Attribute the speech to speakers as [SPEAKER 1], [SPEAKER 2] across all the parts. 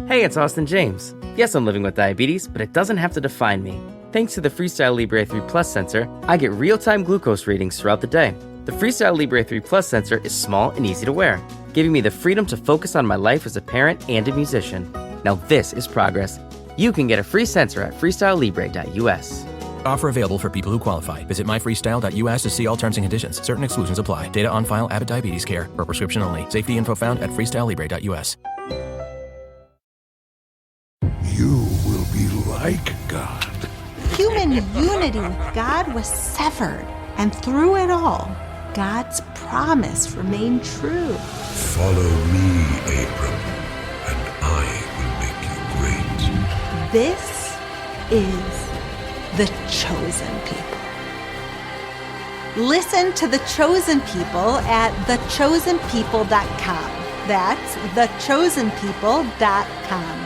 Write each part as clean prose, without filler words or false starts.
[SPEAKER 1] Hey, it's Austin James. Yes, I'm living with diabetes, but it doesn't have to define me. Thanks to the Freestyle Libre 3 Plus sensor, I get real-time glucose readings throughout the day. The Freestyle Libre 3 Plus sensor is small and easy to wear, giving me the freedom to focus on my life as a parent and a musician. Now this is progress. You can get a free sensor at freestylelibre.us.
[SPEAKER 2] Offer available for people who qualify. Visit myfreestyle.us to see all terms and conditions. Certain exclusions apply. Data on file. Abbott Diabetes Care. For prescription only. Safety info found at freestylelibre.us.
[SPEAKER 3] You will be like God.
[SPEAKER 4] Human unity with God was severed, and through it all, God's promise remained true.
[SPEAKER 3] Follow me, Abram, and I will make you great.
[SPEAKER 4] This is the chosen people. Listen to the chosen people at thechosenpeople.com. That's thechosenpeople.com.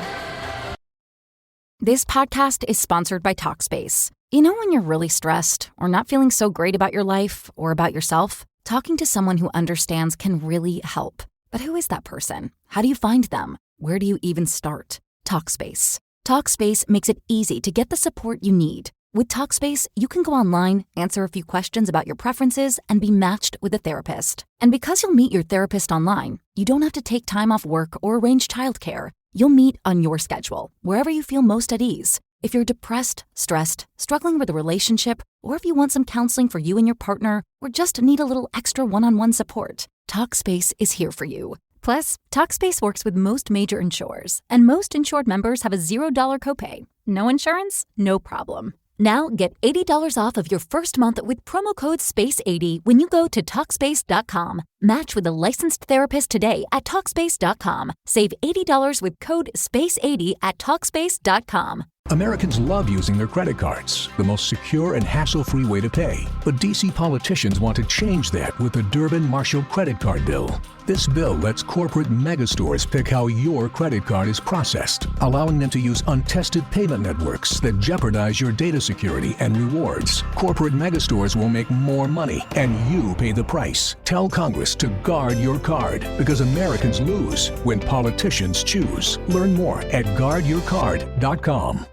[SPEAKER 5] This podcast is sponsored by Talkspace. You know when you're really stressed or not feeling so great about your life or about yourself? Talking to someone who understands can really help. But who is that person? How do you find them? Where do you even start? Talkspace. Talkspace makes it easy to get the support you need. With Talkspace, you can go online, answer a few questions about your preferences, and be matched with a therapist. And because you'll meet your therapist online, you don't have to take time off work or arrange childcare. You'll meet on your schedule, wherever you feel most at ease. If you're depressed, stressed, struggling with a relationship, or if you want some counseling for you and your partner, or just need a little extra one-on-one support, Talkspace is here for you. Plus, Talkspace works with most major insurers, and most insured members have a $0 copay. No insurance? No problem. Now get $80 off of your first month with promo code SPACE80 when you go to Talkspace.com. Match with a licensed therapist today at Talkspace.com. Save $80 with code SPACE80 at Talkspace.com.
[SPEAKER 6] Americans love using their credit cards, the most secure and hassle-free way to pay. But D.C. politicians want to change that with the Durbin-Marshall credit card bill. This bill lets corporate megastores pick how your credit card is processed, allowing them to use untested payment networks that jeopardize your data security and rewards. Corporate megastores will make more money, and you pay the price. Tell Congress to guard your card, because Americans lose when politicians choose. Learn more at guardyourcard.com.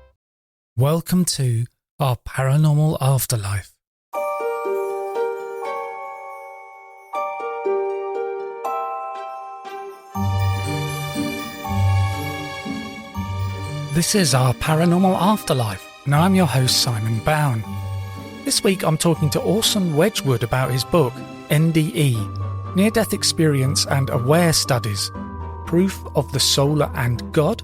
[SPEAKER 7] Welcome to our paranormal afterlife. This is our paranormal afterlife, and I'm your host, Simon Bown. This week I'm talking to Orson Wedgwood about his book, NDE, Near-Death Experience and Aware Studies, Proof of the Soul and God.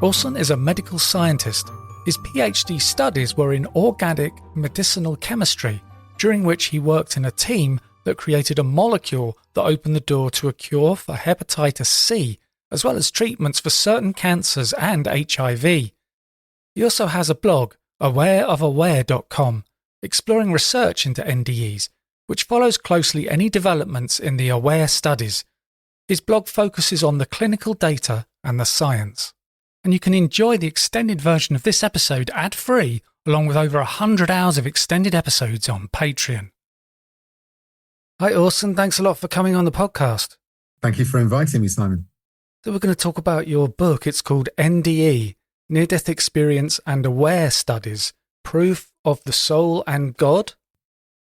[SPEAKER 7] Orson is a medical scientist. His Ph.D. studies were in organic medicinal chemistry, during which he worked in a team that created a molecule that opened the door to a cure for hepatitis C, as well as treatments for certain cancers and HIV. He also has a blog, awareofaware.com, exploring research into NDEs, which follows closely any developments in the AWARE studies. His blog focuses on the clinical data and the science. And you can enjoy the extended version of this episode ad-free, along with over 100 hours of extended episodes on Patreon. Hi Orson, thanks a lot for coming on the podcast.
[SPEAKER 8] Thank you for inviting me, Simon.
[SPEAKER 7] So we're going to talk about your book. It's called NDE, Near-Death Experience and Aware Studies, Proof of the Soul and God.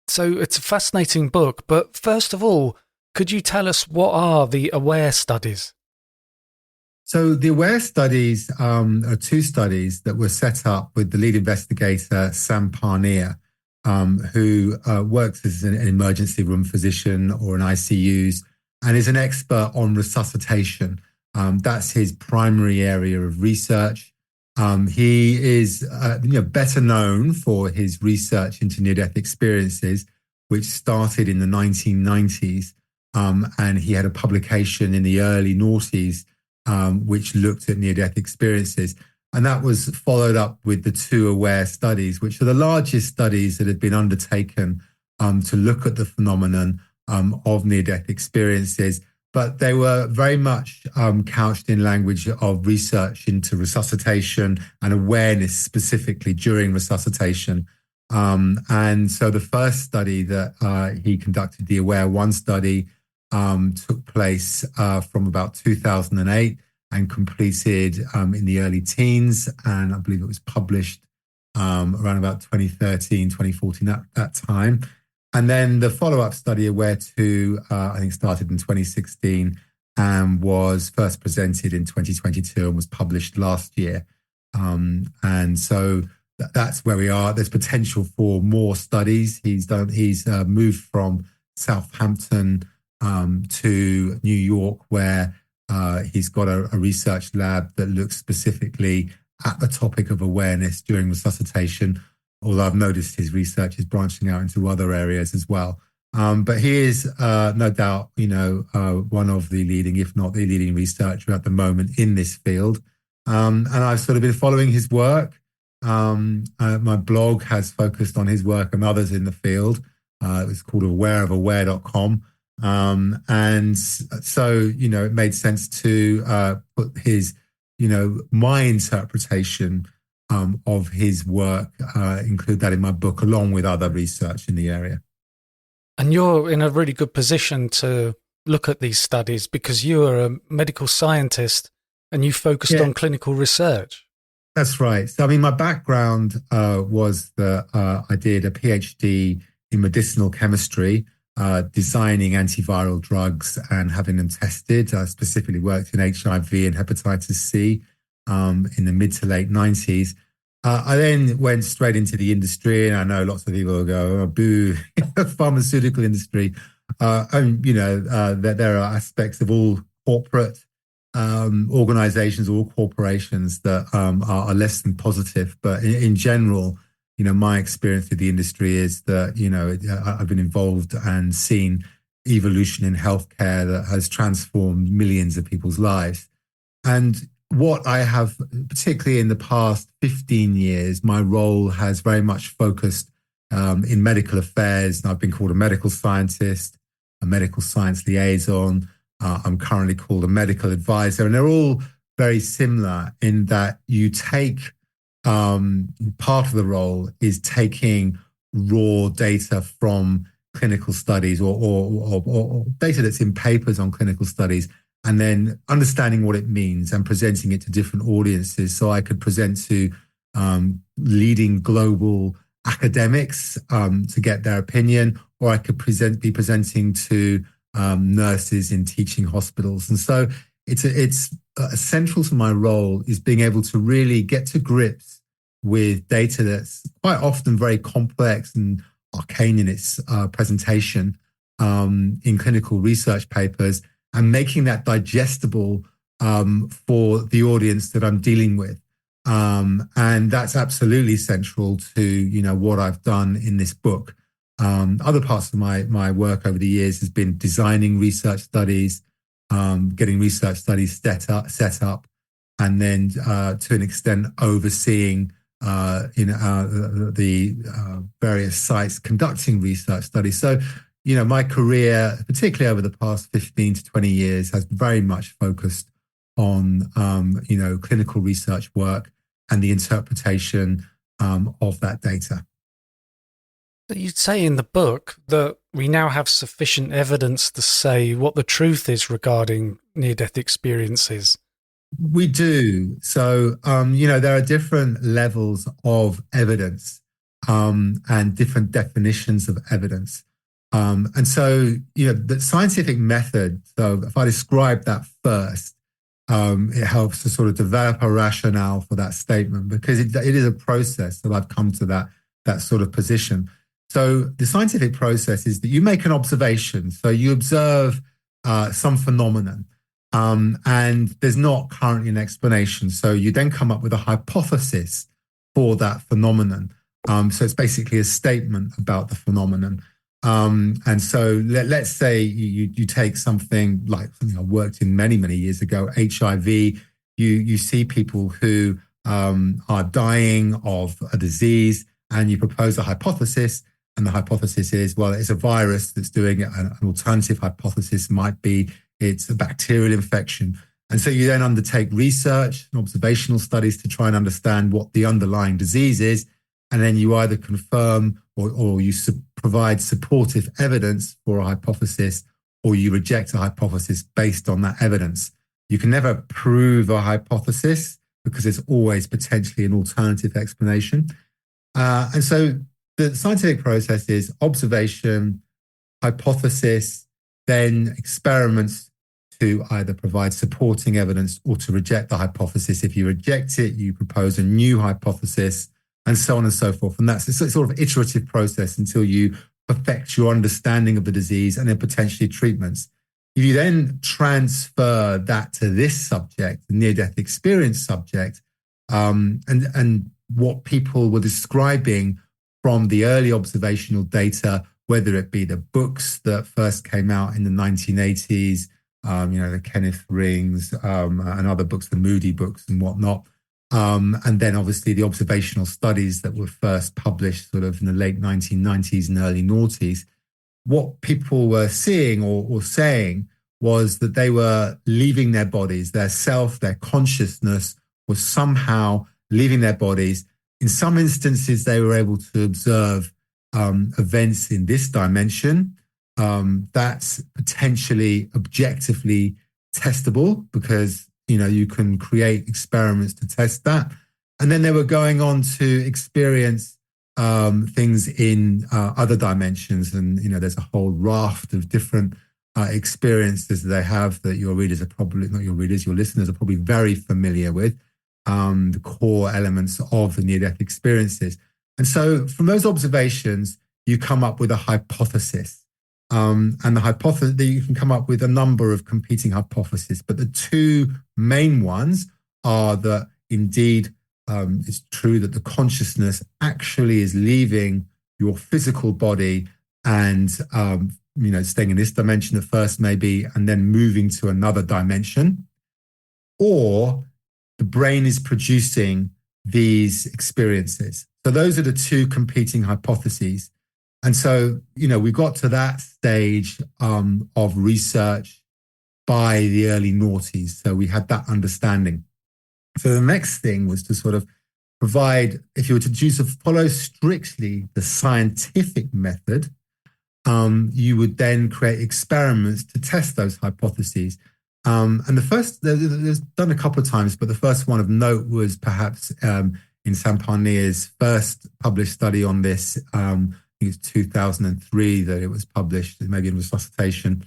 [SPEAKER 7] So it's a fascinating book, but first of all, could you tell us what are the AWARE studies?
[SPEAKER 8] So the AWARE studies are two studies that were set up with the lead investigator, Sam Parnia, who works as an emergency room physician or in ICUs and is an expert on resuscitation. That's his primary area of research. He is better known for his research into near-death experiences, which started in the 1990s. And he had a publication in the early noughties which looked at near-death experiences. And that was followed up with the two AWARE studies, which are the largest studies that have been undertaken to look at the phenomenon of near-death experiences. But they were very much couched in language of research into resuscitation and awareness specifically during resuscitation. And so the first study that he conducted, the AWARE 1 study, took place from about 2008 and completed in the early teens. And I believe it was published around about 2013, 2014, that time. And then the follow-up study, Aware 2, I think started in 2016 and was first presented in 2022 and was published last year. And so that's where we are. There's potential for more studies. He's moved from Southampton to New York, where he's got a research lab that looks specifically at the topic of awareness during resuscitation, although I've noticed his research is branching out into other areas as well. But he is no doubt, one of the leading, if not the leading researcher at the moment in this field. And I've sort of been following his work. My blog has focused on his work and others in the field. It's called awareofaware.com. And so, it made sense to put his, my interpretation of his work, include that in my book, along with other research in the area.
[SPEAKER 7] And you're in a really good position to look at these studies because you are a medical scientist and you focused on clinical research.
[SPEAKER 8] That's right. So, my background was that I did a PhD in medicinal chemistry, designing antiviral drugs and having them tested. I specifically worked in HIV and hepatitis C in the mid to late 90s. I then went straight into the industry, and I know lots of people will go, oh, boo, pharmaceutical industry. That there are aspects of all corporate organizations, all corporations that are less than positive. But in general, my experience with the industry is that, I've been involved and seen evolution in healthcare that has transformed millions of people's lives. And what I have, particularly in the past 15 years, my role has very much focused in medical affairs. And I've been called a medical scientist, a medical science liaison. I'm currently called a medical advisor. And they're all very similar in that you take part of the role is taking raw data from clinical studies or data that's in papers on clinical studies, and then understanding what it means and presenting it to different audiences. So I could present to leading global academics to get their opinion, or I could be presenting to nurses in teaching hospitals. And so it's central to my role is being able to really get to grips with data that's quite often very complex and arcane in its presentation in clinical research papers, and making that digestible for the audience that I'm dealing with. And that's absolutely central to, what I've done in this book. Other parts of my work over the years has been designing research studies, getting research studies set up, and then to an extent overseeing the various sites conducting research studies. So, my career, particularly over the past 15 to 20 years, has very much focused on, clinical research work and the interpretation of that data.
[SPEAKER 7] You say in the book that we now have sufficient evidence to say what the truth is regarding near-death experiences.
[SPEAKER 8] We do. So, there are different levels of evidence and different definitions of evidence. And so, the scientific method, so if I describe that first, it helps to sort of develop a rationale for that statement, because it is a process that I've come to that sort of position. So the scientific process is that you make an observation. So you observe some phenomenon, and there's not currently an explanation. So you then come up with a hypothesis for that phenomenon. So it's basically a statement about the phenomenon. And so let's say you take something like something I worked in many, many years ago, HIV. You see people who are dying of a disease, and you propose a hypothesis. And the hypothesis is, well, it's a virus that's doing it. An alternative hypothesis might be it's a bacterial infection. And so you then undertake research and observational studies to try and understand what the underlying disease is. And then you either confirm or you provide supportive evidence for a hypothesis, or you reject a hypothesis based on that evidence. You can never prove a hypothesis because there's always potentially an alternative explanation. And so the scientific process is observation, hypothesis, then experiments to either provide supporting evidence or to reject the hypothesis. If you reject it, you propose a new hypothesis, and so on and so forth. And that's a sort of iterative process until you perfect your understanding of the disease and then potentially treatments. If you then transfer that to this subject, the near-death experience subject, and what people were describing from the early observational data, whether it be the books that first came out in the 1980s, the Kenneth Rings and other books, the Moody books and whatnot, and then obviously the observational studies that were first published sort of in the late 1990s and early noughties, what people were seeing or saying was that they were leaving their bodies, their self, their consciousness was somehow leaving their bodies. In some instances, they were able to observe events in this dimension. That's potentially objectively testable because, you can create experiments to test that. And then they were going on to experience things in other dimensions. And, there's a whole raft of different experiences that they have that your readers are probably, not your readers, your listeners are probably very familiar with, the core elements of the near-death experiences. And so from those observations, you come up with a hypothesis. And the hypothesis, you can come up with a number of competing hypotheses, but the two main ones are that indeed it's true that the consciousness actually is leaving your physical body and staying in this dimension at first maybe, and then moving to another dimension, or the brain is producing these experiences. So those are the two competing hypotheses. And so, we got to that stage of research by the early noughties. So we had that understanding. So the next thing was to sort of provide, if you were to follow strictly the scientific method, you would then create experiments to test those hypotheses. And the first, there's done a couple of times, but the first one of note was perhaps in Sam Parnea's first published study on this. I think it's 2003 that it was published, maybe in resuscitation.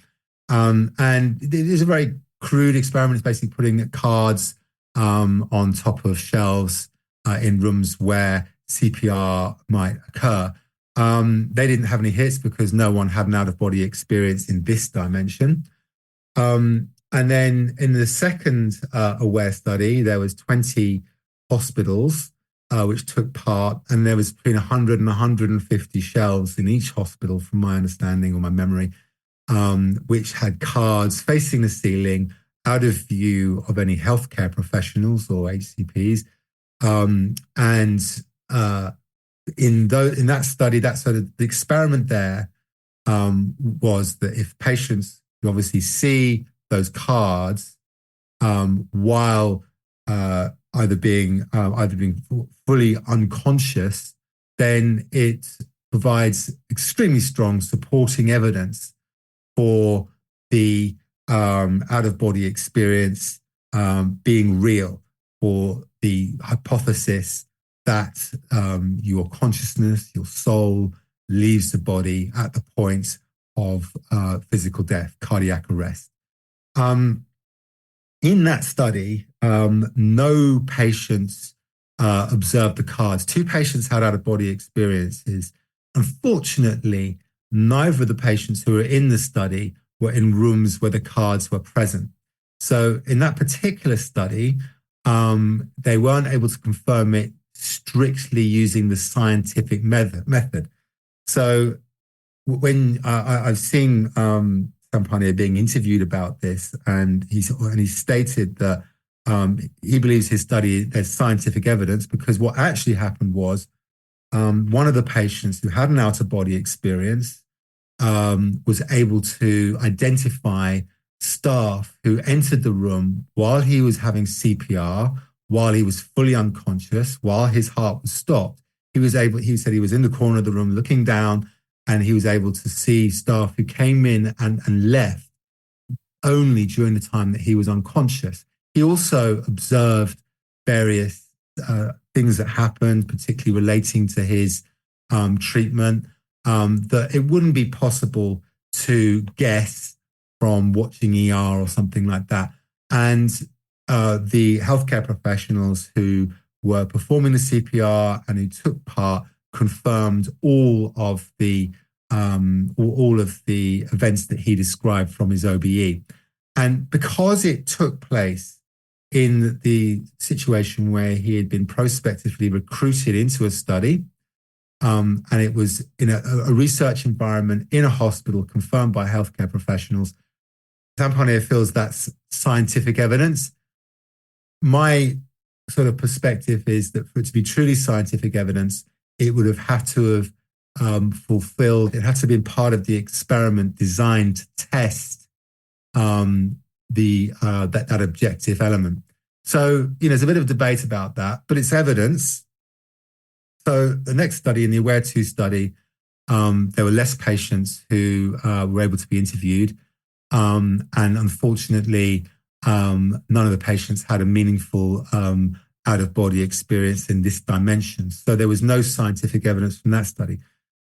[SPEAKER 8] And it is a very crude experiment. It's basically putting cards on top of shelves in rooms where CPR might occur. They didn't have any hits because no one had an out-of-body experience in this dimension. And then in the second AWARE study, there was 20 hospitals which took part, and there was between 100 and 150 shelves in each hospital, from my understanding or my memory, which had cards facing the ceiling out of view of any healthcare professionals or HCPs. In that study, the experiment there was that if patients who obviously see those cards while either being fully unconscious, then it provides extremely strong supporting evidence for the out-of-body experience being real, for the hypothesis that your consciousness, your soul, leaves the body at the point of physical death, cardiac arrest. In that study, no patients observed the cards. 2 patients had out-of-body experiences. Unfortunately, neither of the patients who were in the study were in rooms where the cards were present. So in that particular study, they weren't able to confirm it strictly using the scientific method. So when I've seen Sam Parnea being interviewed about this, and he stated that he believes his study, there's scientific evidence, because what actually happened was one of the patients who had an out-of-body experience was able to identify staff who entered the room while he was having CPR, while he was fully unconscious, while his heart was stopped. He said he was in the corner of the room looking down, and he was able to see staff who came in and left only during the time that he was unconscious. He also observed various things that happened, particularly relating to his treatment, that it wouldn't be possible to guess from watching ER or something like that. And the healthcare professionals who were performing the CPR and who took part confirmed all of the events that he described from his OBE. And because it took place in the situation where he had been prospectively recruited into a study, and it was in a research environment in a hospital confirmed by healthcare professionals, Sam Parnia feels that's scientific evidence. My sort of perspective is that for it to be truly scientific evidence, it would have had to have fulfilled, it had to be part of the experiment designed to test that objective element. So, there's a bit of debate about that, but it's evidence. So the next study, in the AWARE-2 study, there were less patients who were able to be interviewed. And unfortunately, none of the patients had a meaningful out-of-body experience in this dimension. So there was no scientific evidence from that study.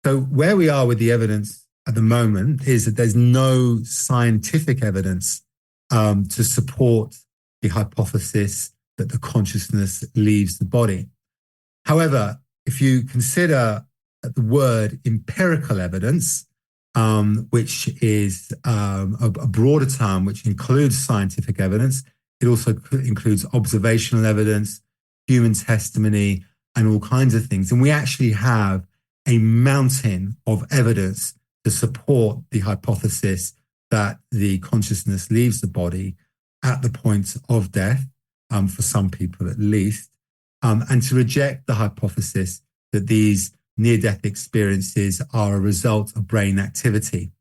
[SPEAKER 8] So where we are with the evidence at the moment is that there's no scientific evidence to support the hypothesis that the consciousness leaves the body. However, if you consider the word empirical evidence, which is a broader term which includes scientific evidence, it also includes observational evidence, human testimony, and all kinds of things. And we actually have a mountain of evidence to support the hypothesis that the consciousness leaves the body at the point of death, for some people at least, and to reject the hypothesis that these near-death experiences are a result of brain activity.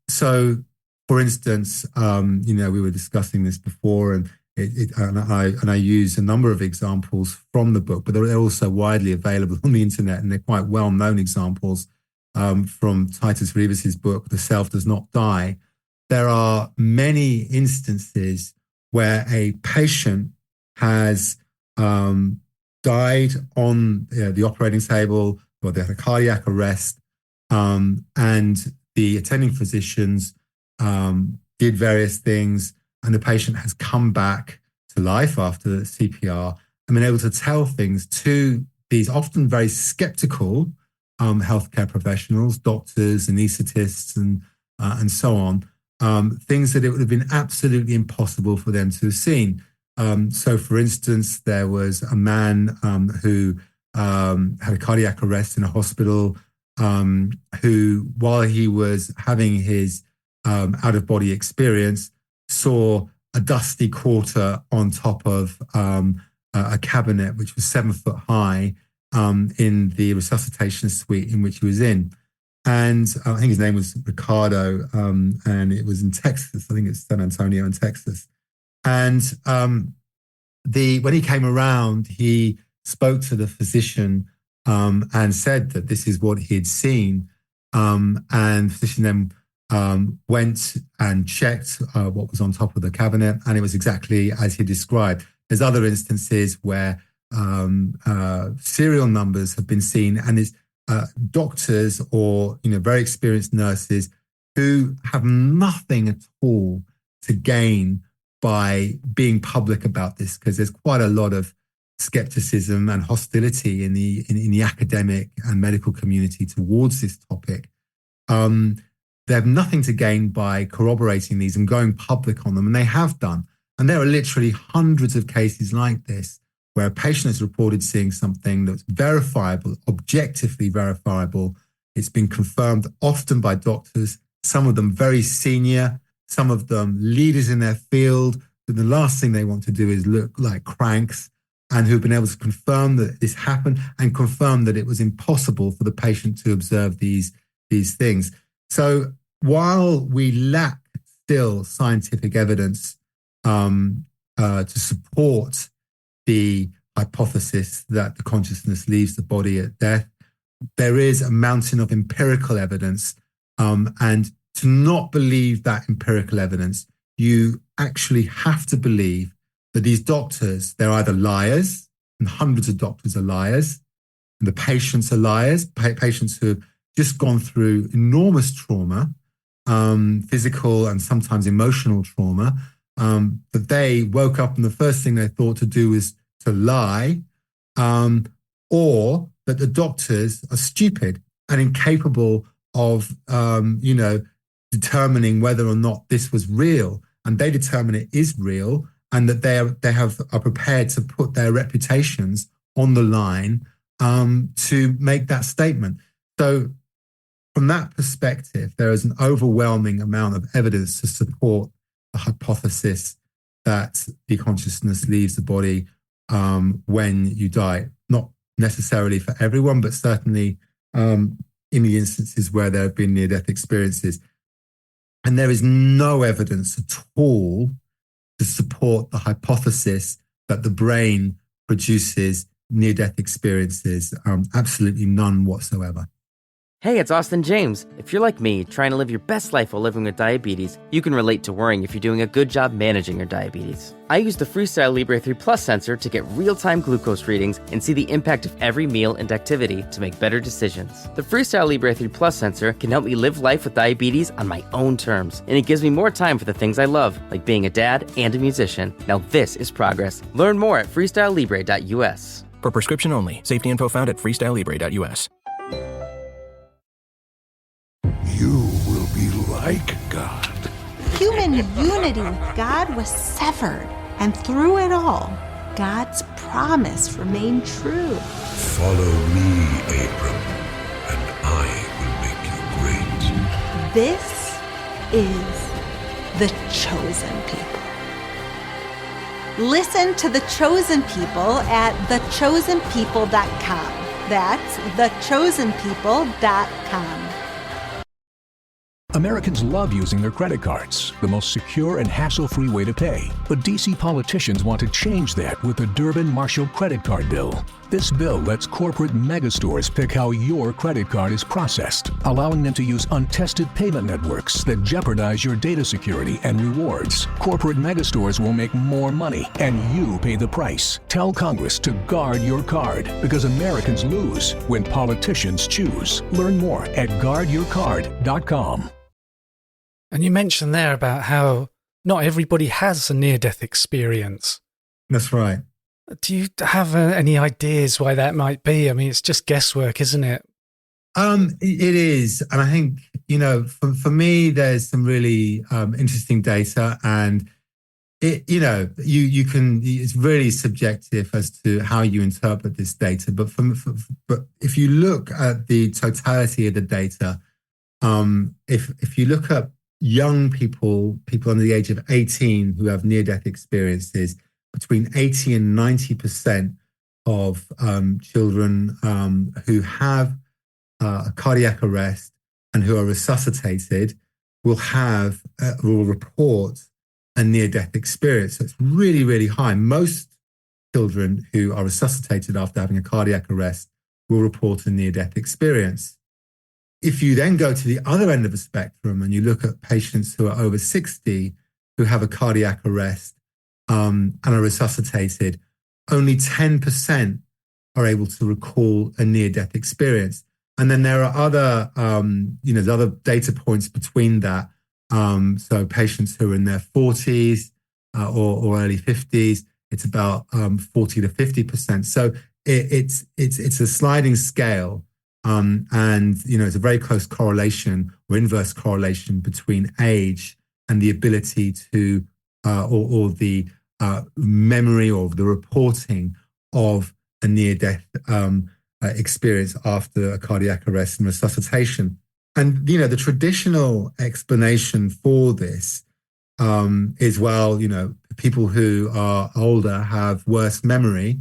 [SPEAKER 8] So, for instance, we were discussing this before, and I use a number of examples from the book, but they're also widely available on the internet, and they're quite well-known examples from Titus Rivas's book, The Self Does Not Die. There are many instances where a patient has died on the operating table, or they had a cardiac arrest, and the attending physicians did various things, and the patient has come back to life after the CPR and been able to tell things to these often very skeptical healthcare professionals, doctors, anaesthetists, and so on, things that it would have been absolutely impossible for them to have seen. So, for instance, there was a man who had a cardiac arrest in a hospital, who, while he was having his out-of-body experience, saw a dusty quarter on top of a cabinet which was 7 foot high in the resuscitation suite in which he was in. And I think his name was Ricardo, and it was in Texas. I think it's San Antonio in Texas. And when he came around, he spoke to the physician and said that this is what he had seen. And the physician then went and checked what was on top of the cabinet, and it was exactly as he described. There's other instances where serial numbers have been seen, and it's doctors or very experienced nurses who have nothing at all to gain by being public about this, because there's quite a lot of skepticism and hostility in the academic and medical community towards this topic. They have nothing to gain by corroborating these and going public on them, and they have done. And there are literally hundreds of cases like this where a patient has reported seeing something that's verifiable, objectively verifiable. It's been confirmed often by doctors, some of them very senior, some of them leaders in their field, but the last thing they want to do is look like cranks, and who've been able to confirm that this happened and confirm that it was impossible for the patient to observe these things. So while we lack still scientific evidence to support the hypothesis that the consciousness leaves the body at death, there is a mountain of empirical evidence. And to not believe that empirical evidence, you actually have to believe that these doctors, they're either liars, and hundreds of doctors are liars, and the patients are liars, patients who have just gone through enormous trauma, physical and sometimes emotional trauma, that they woke up and the first thing they thought to do was to lie, or that the doctors are stupid and incapable of, determining whether or not this was real, and they determine it is real, and that they are prepared to put their reputations on the line to make that statement. So from that perspective, there is an overwhelming amount of evidence to support the hypothesis that the consciousness leaves the body when you die. Not necessarily for everyone, but certainly in the instances where there have been near-death experiences. And there is no evidence at all to support the hypothesis that the brain produces near-death experiences. Absolutely none whatsoever.
[SPEAKER 1] Hey, it's Austin James. If you're like me, trying to live your best life while living with diabetes, you can relate to worrying if you're doing a good job managing your diabetes. I use the Freestyle Libre 3 Plus sensor to get real-time glucose readings and see the impact of every meal and activity to make better decisions. The Freestyle Libre 3 Plus sensor can help me live life with diabetes on my own terms, and it gives me more time for the things I love, like being a dad and a musician. Now this is progress. Learn more at freestylelibre.us.
[SPEAKER 2] For prescription only. Safety info found at freestylelibre.us.
[SPEAKER 3] You will be like God.
[SPEAKER 4] Human unity with God was severed, and through it all, God's promise remained true.
[SPEAKER 3] Follow me, Abram, and I will make you great.
[SPEAKER 4] This is the chosen people. Listen to the chosen people at thechosenpeople.com. That's thechosenpeople.com.
[SPEAKER 6] Americans love using their credit cards, the most secure and hassle-free way to pay. But DC politicians want to change that with the Durbin-Marshall credit card bill. This bill lets corporate megastores pick how your credit card is processed, allowing them to use untested payment networks that jeopardize your data security and rewards. Corporate megastores will make more money, and you pay the price. Tell Congress to guard your card, because Americans lose when politicians choose. Learn more at guardyourcard.com.
[SPEAKER 7] And you mentioned there about how not everybody has a near-death experience.
[SPEAKER 8] That's right.
[SPEAKER 7] Do you have any ideas why that might be? I mean, it's just guesswork, isn't it?
[SPEAKER 8] It is. And I think, for me, there's some really interesting data, and it's really subjective as to how you interpret this data. But if you look at the totality of the data, if you look at young people under the age of 18 who have near-death experiences, between 80 and 90% of children who have a cardiac arrest and who are resuscitated will report a near-death experience. So it's really, really high. Most children who are resuscitated after having a cardiac arrest will report a near-death experience. If you then go to the other end of the spectrum and you look at patients who are over 60 who have a cardiac arrest and are resuscitated, only 10% are able to recall a near-death experience. And then there are other, there's other data points between that. So patients who are in their 40s or early 50s, it's about 40 to 50%. So it's a sliding scale. It's a very close correlation or inverse correlation between age and the ability to, or the memory or the reporting of a near-death experience after a cardiac arrest and resuscitation. And, the traditional explanation for this is, people who are older have worse memory.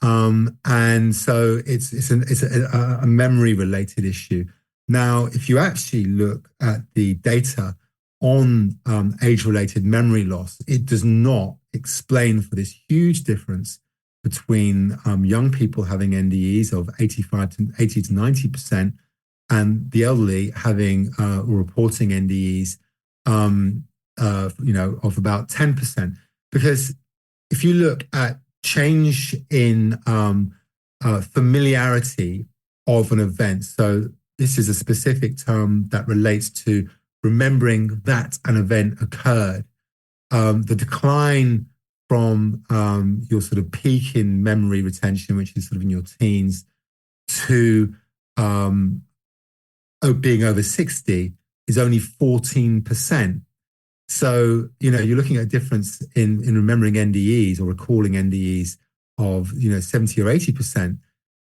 [SPEAKER 8] And so it's a memory-related issue. Now, if you actually look at the data on age-related memory loss, it does not explain for this huge difference between young people having NDEs of 80 to 90% and the elderly having or reporting NDEs, of about 10%. Because if you look at change in familiarity of an event, so this is a specific term that relates to remembering that an event occurred, the decline from your sort of peak in memory retention, which is sort of in your teens, to being over 60 is only 14%. So, you're looking at a difference in remembering NDEs or recalling NDEs of, 70 or 80%.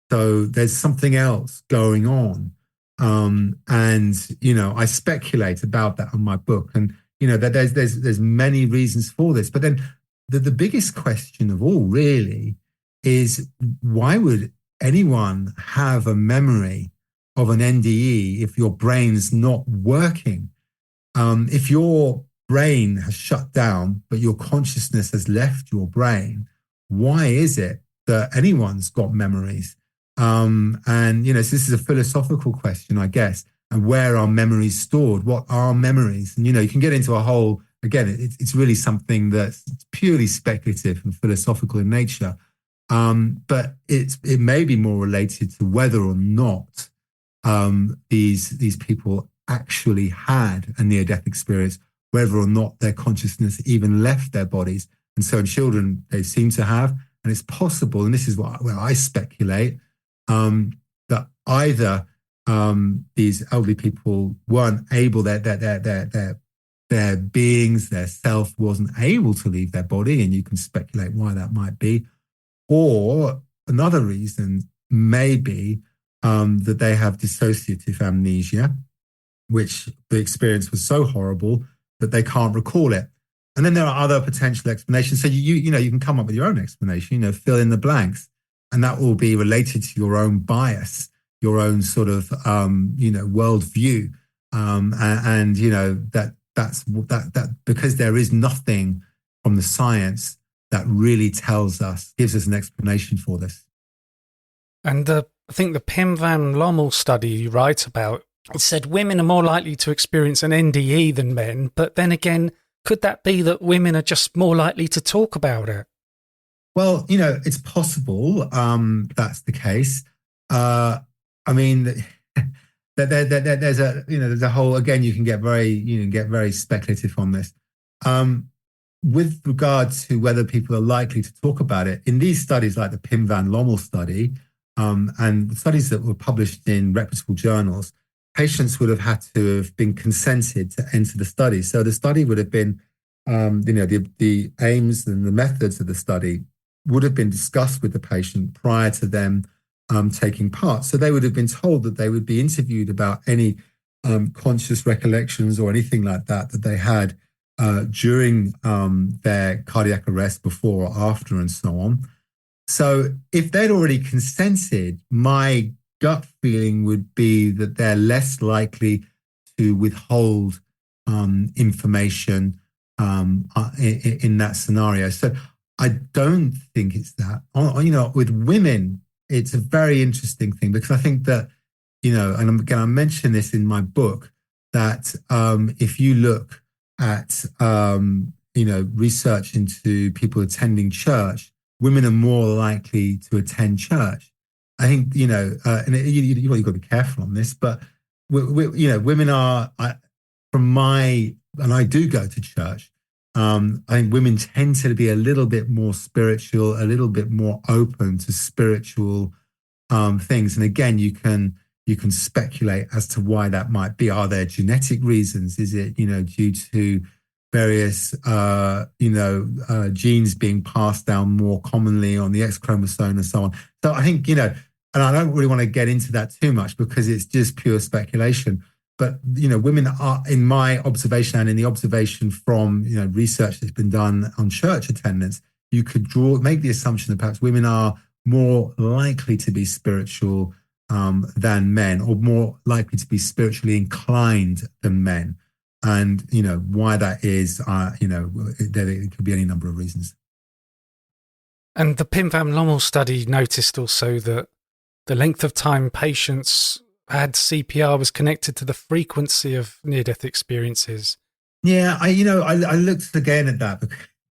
[SPEAKER 8] So there's something else going on. I speculate about that in my book. And, that there's many reasons for this. But then the biggest question of all really is, why would anyone have a memory of an NDE if your brain's not working? If your brain has shut down, but your consciousness has left your brain, why is it that anyone's got memories? So this is a philosophical question, I guess. And where are memories stored? What are memories? And, you can get into a whole, again, it's really something that's purely speculative and philosophical in nature. But it may be more related to whether or not these people actually had a near-death experience, whether or not their consciousness even left their bodies. And so in children, they seem to have, and it's possible, and this is where I speculate, that either these elderly people weren't able, their beings, their self wasn't able to leave their body, and you can speculate why that might be. Or another reason may be that they have dissociative amnesia, which the experience was so horrible that they can't recall it. And then there are other potential explanations. So you can come up with your own explanation, fill in the blanks, and that will be related to your own bias, your own sort of worldview, that's because there is nothing from the science that really gives us an explanation for this.
[SPEAKER 7] And I think the Pim van Lommel study you write about, it said women are more likely to experience an NDE than men, but then again, could that be that women are just more likely to talk about it?
[SPEAKER 8] Well, it's possible that's the case. There's a whole, again, you can get very speculative on this. With regard to whether people are likely to talk about it, in these studies like the Pim van Lommel study, and studies that were published in reputable journals, patients would have had to have been consented to enter the study. So the study would have been, the aims and the methods of the study would have been discussed with the patient prior to them taking part. So they would have been told that they would be interviewed about any conscious recollections or anything like that they had during their cardiac arrest, before or after, and so on. So if they'd already consented, my gut feeling would be that they're less likely to withhold information in that scenario. So I don't think it's that. With women, it's a very interesting thing, because I think that, and again, I mention this in my book, that if you look at, research into people attending church, women are more likely to attend church. I think, and you've got to be careful on this, but, women are, and I do go to church. I think women tend to be a little bit more spiritual, a little bit more open to spiritual things. And again, you can speculate as to why that might be. Are there genetic reasons? Is it, due to various, genes being passed down more commonly on the X chromosome and so on? So I think, and I don't really want to get into that too much because it's just pure speculation. But, women are, in my observation and in the observation from, research that's been done on church attendance, you could make the assumption that perhaps women are more likely to be spiritual than men, or more likely to be spiritually inclined than men. And, why that is, it could be any number of reasons.
[SPEAKER 7] And the Pim van Lommel study noticed also that the length of time patients had CPR was connected to the frequency of near-death experiences.
[SPEAKER 8] Yeah, I looked again at that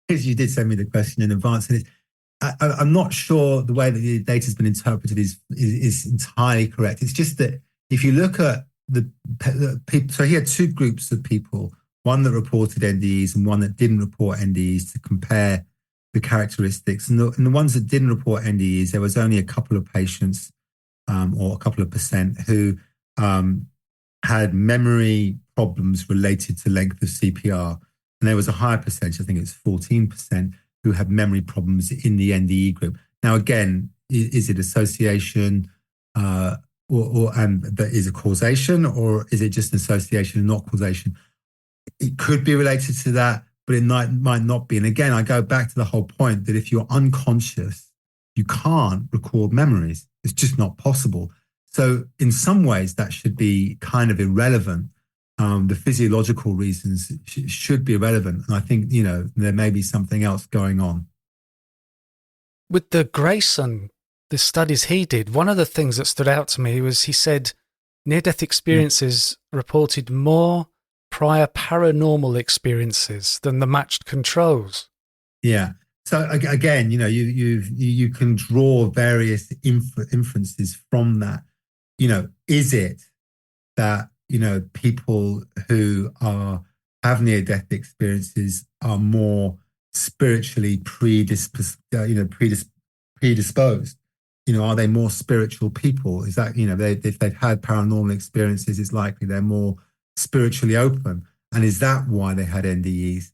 [SPEAKER 8] because you did send me the question in advance, and I'm not sure the way that the data has been interpreted is entirely correct. It's just that if you look at the people, so he had two groups of people, one that reported NDEs and one that didn't report NDEs, to compare the characteristics. And the ones that didn't report NDEs, there was only a couple of patients, or a couple of percent, who had memory problems related to length of CPR. And there was a higher percentage, I think it's 14%, who had memory problems in the NDE group. Now, again, is it association, and that is a causation, or is it just an association and not causation? It could be related to that, but it might not be. And again, I go back to the whole point that if you're unconscious, you can't record memories. It's just not possible. So in some ways, that should be kind of irrelevant. The physiological reasons should be irrelevant. And I think, there may be something else going on.
[SPEAKER 7] With the Grayson, the studies he did, one of the things that stood out to me was he said near-death experiences reported more prior paranormal experiences than the matched controls.
[SPEAKER 8] Yeah. So again, you can draw various inferences from that. Is it that people who have near-death experiences are more spiritually predisposed? Are they more spiritual people? Is that if they've had paranormal experiences, it's likely they're more spiritually open, and is that why they had NDEs?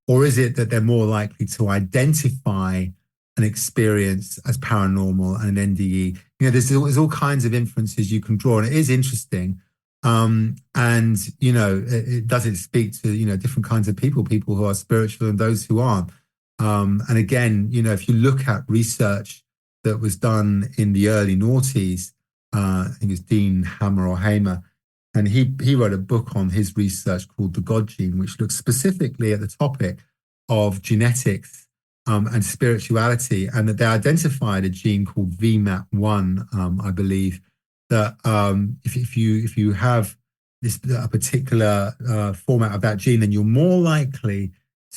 [SPEAKER 8] Or is it that they're more likely to identify an experience as paranormal and an NDE? There's all kinds of inferences you can draw, and it is interesting. It doesn't speak to, different kinds of people who are spiritual and those who aren't. And again, if you look at research that was done in the early noughties, I think it's Dean Hamer, and he wrote a book on his research called The God Gene, which looks specifically at the topic of genetics and spirituality, and that they identified a gene called VMAT1, I believe, that if you have a particular format of that gene, then you're more likely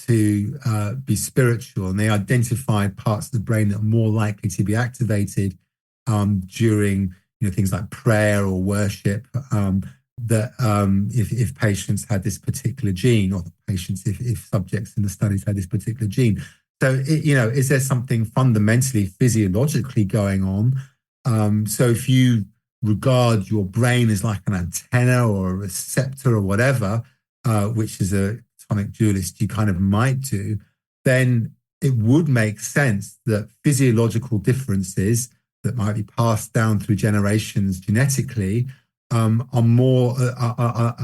[SPEAKER 8] to be spiritual. And they identified parts of the brain that are more likely to be activated during things like prayer or worship. If patients had this particular gene, or patients if subjects in the studies had this particular gene. So is there something fundamentally physiologically going on? So if you regard your brain as like an antenna or a receptor or whatever, which is a tonic dualist you kind of might do, then it would make sense that physiological differences that might be passed down through generations genetically are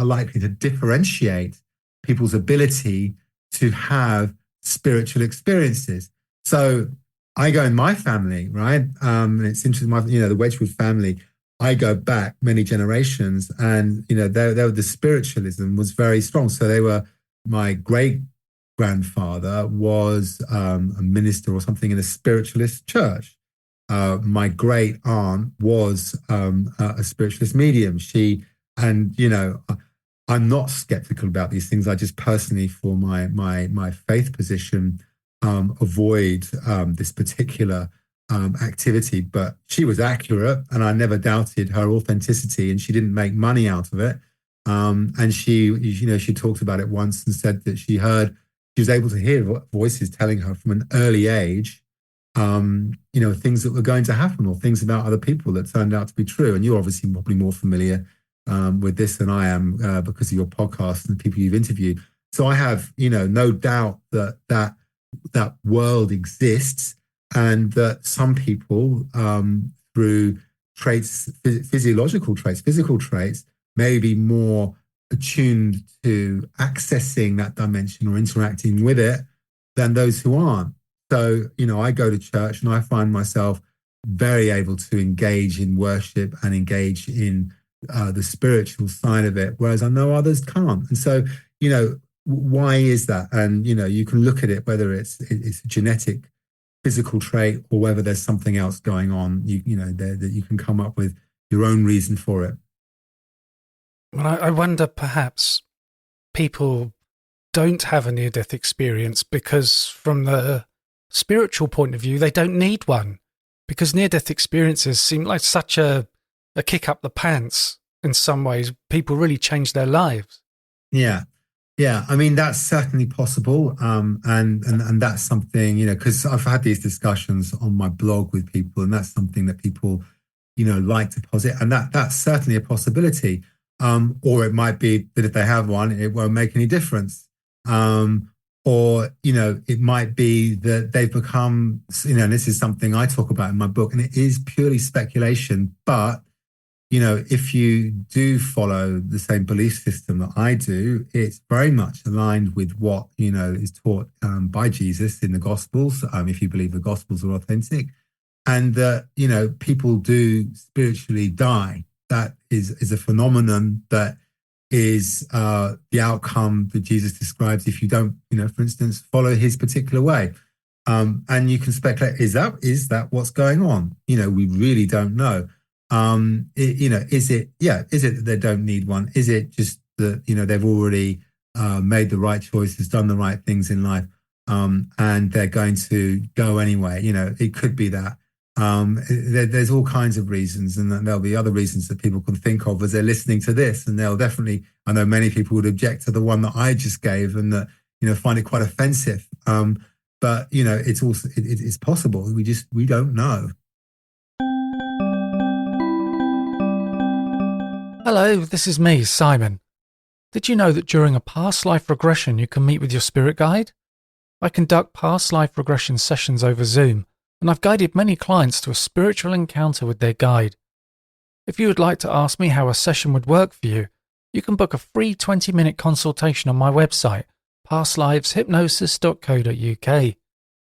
[SPEAKER 8] likely to differentiate people's ability to have spiritual experiences. So I go in my family, right? It's interesting, the Wedgwood family, I go back many generations, and the spiritualism was very strong. So my great grandfather was a minister or something in a spiritualist church. My great aunt was a spiritualist medium. I'm not skeptical about these things. I just personally, for my faith position, avoid this particular activity. But she was accurate, and I never doubted her authenticity, and she didn't make money out of it. And she talked about it once and said that she was able to hear voices telling her from an early age, things that were going to happen, or things about other people that turned out to be true. And you're obviously probably more familiar with this than I am because of your podcast and the people you've interviewed. So I have, no doubt that world exists, and that some people, through traits, physical traits, may be more attuned to accessing that dimension or interacting with it than those who aren't. So, I go to church and I find myself very able to engage in worship and engage in the spiritual side of it, whereas I know others can't. And so, why is that? And, you can look at it, whether it's a genetic physical trait or whether there's something else going on, that you can come up with your own reason for it.
[SPEAKER 7] Well, I wonder perhaps people don't have a near-death experience because from the spiritual point of view, they don't need one, because near-death experiences seem like such a kick up the pants in some ways. People really change their lives.
[SPEAKER 8] Yeah. Yeah. I mean, that's certainly possible. And that's something, because I've had these discussions on my blog with people, and that's something that people, like to posit. And that's certainly a possibility. Or it might be that if they have one, it won't make any difference. Or, it might be that they've become, and this is something I talk about in my book, and it is purely speculation. But, if you do follow the same belief system that I do, it's very much aligned with what, is taught by Jesus in the Gospels, if you believe the Gospels are authentic, and that, people do spiritually die. That is a phenomenon that is the outcome that Jesus describes if you don't, for instance, follow his particular way. And you can speculate, is that what's going on? We really don't know. Is it that they don't need one? Is it just that, they've already made the right choices, done the right things in life, and they're going to go anyway? It could be that. There's all kinds of reasons, and there'll be other reasons that people can think of as they're listening to this. And they'll definitely, I know many people would object to the one that I just gave, and that, find it quite offensive. But it's also, it's possible. We don't know.
[SPEAKER 7] Hello, this is me, Simon. Did you know that during a past life regression, you can meet with your spirit guide? I conduct past life regression sessions over Zoom, and I've guided many clients to a spiritual encounter with their guide. If you would like to ask me how a session would work for you, you can book a free 20-minute consultation on my website, pastliveshypnosis.co.uk.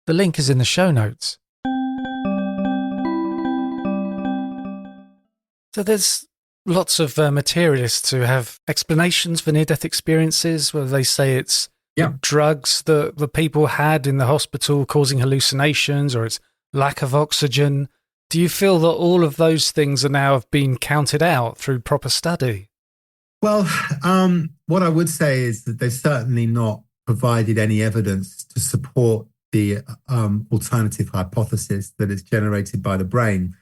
[SPEAKER 7] The link is in the show notes. So there's lots of materialists who have explanations for near-death experiences, whether they say it's drugs that the people had in the hospital causing hallucinations, or it's lack of oxygen. Do you feel that all of those things are now have been counted out through proper study?
[SPEAKER 8] Well, what I would say is that they've certainly not provided any evidence to support the alternative hypothesis that is generated by the brain.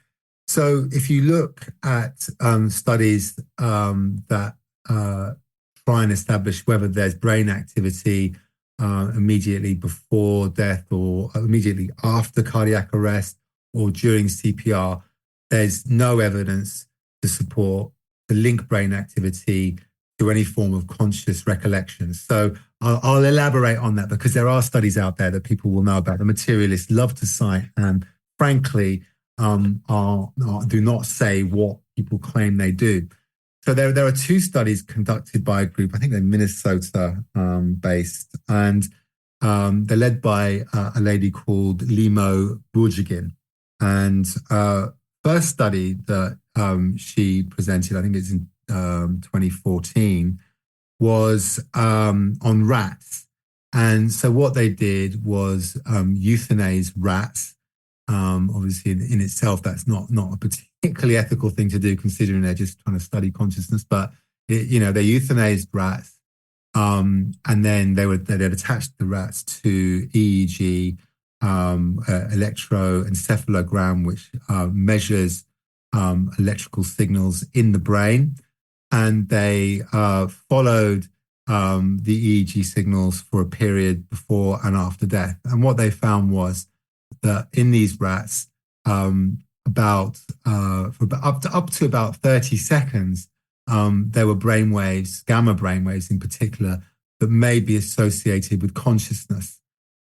[SPEAKER 8] So if you look at studies that try and establish whether there's brain activity immediately before death or immediately after cardiac arrest or during CPR, there's no evidence to support the link brain activity to any form of conscious recollection. So I'll elaborate on that, because there are studies out there that people will know about. The materialists love to cite, and frankly, do not say what people claim they do. So there are two studies conducted by a group, I think they're Minnesota based, and they're led by a lady called Limo Burjigin. And first study that she presented, I think it's in 2014, was on rats. And so what they did was euthanize rats. Obviously, in itself, that's not a particularly ethical thing to do, considering they're just trying to study consciousness. But they euthanized rats, and then they'd attached the rats to EEG, electroencephalogram, which measures electrical signals in the brain, and they followed the EEG signals for a period before and after death. And what they found was that in these rats, up to about 30 seconds, there were brainwaves, gamma brainwaves in particular, that may be associated with consciousness.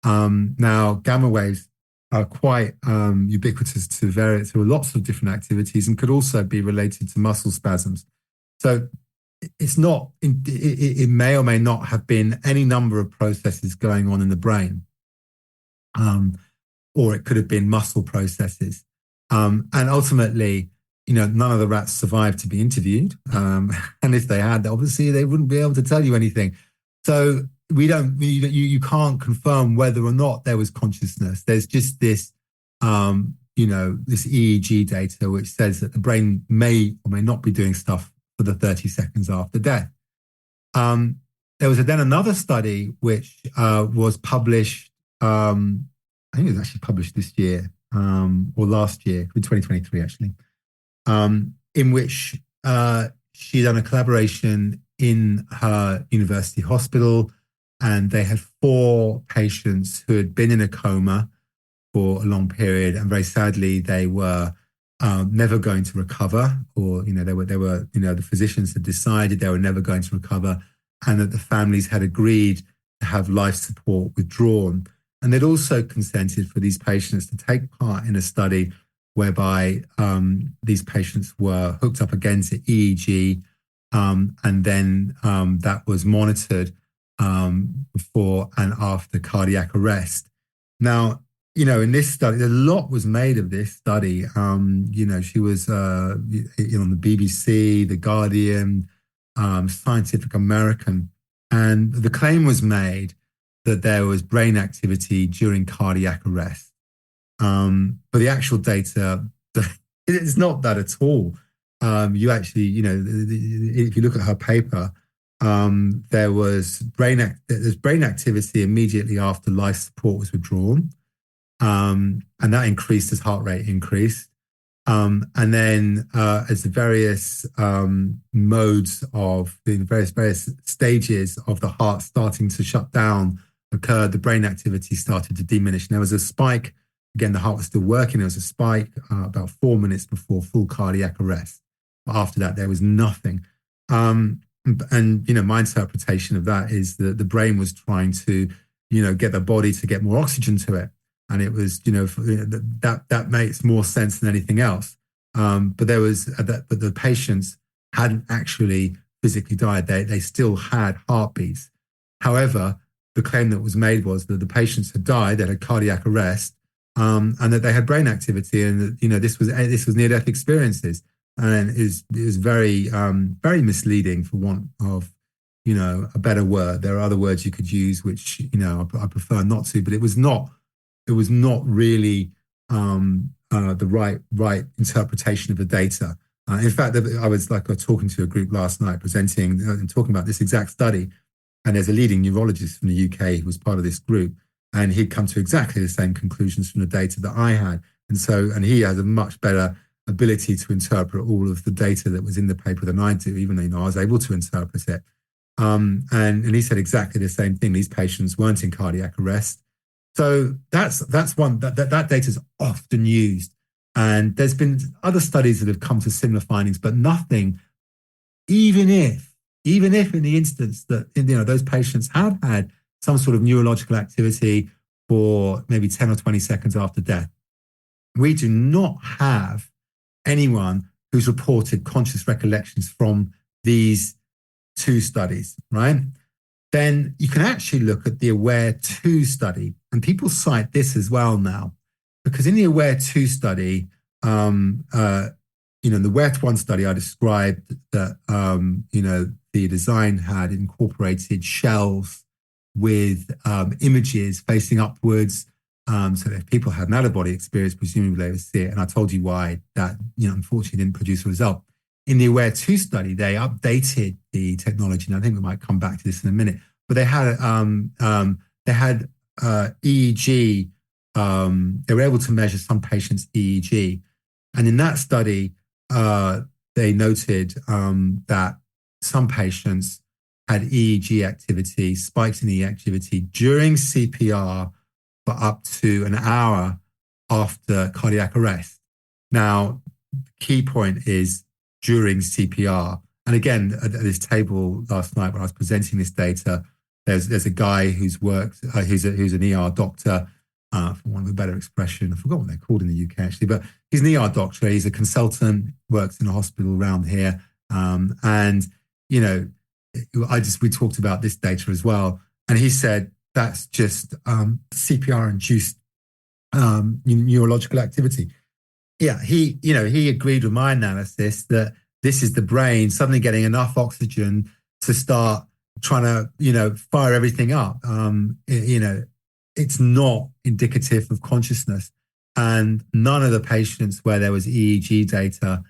[SPEAKER 8] Now, gamma waves are quite ubiquitous to lots of different activities, and could also be related to muscle spasms. So it's not. It may or may not have been any number of processes going on in the brain. Or it could have been muscle processes. And ultimately, none of the rats survived to be interviewed. And if they had, obviously they wouldn't be able to tell you anything. So you can't confirm whether or not there was consciousness. There's just this this EEG data, which says that the brain may or may not be doing stuff for the 30 seconds after death. There was then another study which was published, I think it was actually published this year or last year, in 2023 actually, in which she done a collaboration in her university hospital, and they had 4 patients who had been in a coma for a long period, and very sadly they were never going to recover, or the physicians had decided they were never going to recover, and that the families had agreed to have life support withdrawn. And they'd also consented for these patients to take part in a study whereby these patients were hooked up again to EEG, and then that was monitored before and after cardiac arrest. Now, in this study, a lot was made of this study. She was on the BBC, The Guardian, Scientific American, and the claim was made that there was brain activity during cardiac arrest. But the actual data, it's not that at all. You actually, if you look at her paper, there's brain activity immediately after life support was withdrawn. And that increased as heart rate increased. And then as the various modes of the various stages of the heart starting to shut down occurred, the brain activity started to diminish. And there was a spike. Again, the heart was still working. There was a spike about 4 minutes before full cardiac arrest. But after that, there was nothing. And my interpretation of that is that the brain was trying to, get the body to get more oxygen to it. And it was, that makes more sense than anything else. But the patients hadn't actually physically died. They still had heartbeats. However, the claim that was made was that the patients had died, they had cardiac arrest, and that they had brain activity, and that, this was near-death experiences. And it was very, very misleading, for want of, a better word. There are other words you could use, which, I prefer not to, but it was not really the right interpretation of the data. In fact, I was talking to a group last night presenting and talking about this exact study. And there's a leading neurologist from the UK who was part of this group, and he'd come to exactly the same conclusions from the data that I had. And he has a much better ability to interpret all of the data that was in the paper than I do, even though I was able to interpret it. And he said exactly the same thing. These patients weren't in cardiac arrest. So that's one that data is often used. And there's been other studies that have come to similar findings, but nothing, even if in the instance that those patients have had some sort of neurological activity for maybe 10 or 20 seconds after death, we do not have anyone who's reported conscious recollections from these 2 studies, right? Then you can actually look at the AWARE-2 study, and people cite this as well now, because in the AWARE-2 study, in the AWARE-1 study, I described that, the design had incorporated shells with images facing upwards, so that if people had an out-of-body experience, presumably they would see it. And I told you why that, unfortunately didn't produce a result. In the AWARE-2 study, they updated the technology, and I think we might come back to this in a minute. But they had EEG. They were able to measure some patients' EEG, and in that study, they noted that some patients had EEG activity, spikes in EEG activity during CPR for up to an hour after cardiac arrest. Now, the key point is during CPR. And again, at this table last night when I was presenting this data, there's a guy who's worked, who's an ER doctor, for want of a better expression. I forgot what they're called in the UK actually, but he's an ER doctor. He's a consultant, works in a hospital around here. And, we talked about this data as well. And he said, that's just CPR-induced neurological activity. Yeah, he agreed with my analysis that this is the brain suddenly getting enough oxygen to start trying to, fire everything up. It's not indicative of consciousness. And none of the patients where there was EEG data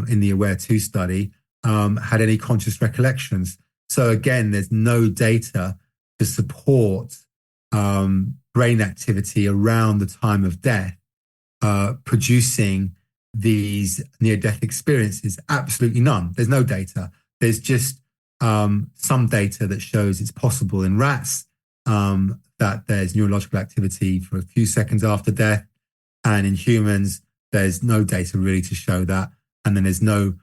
[SPEAKER 8] in the AWARE-2 study had any conscious recollections. So again, there's no data to support brain activity around the time of death producing these near-death experiences. Absolutely none. There's no data. There's just some data that shows it's possible in rats that there's neurological activity for a few seconds after death. And in humans, there's no data really to show that. And then there's no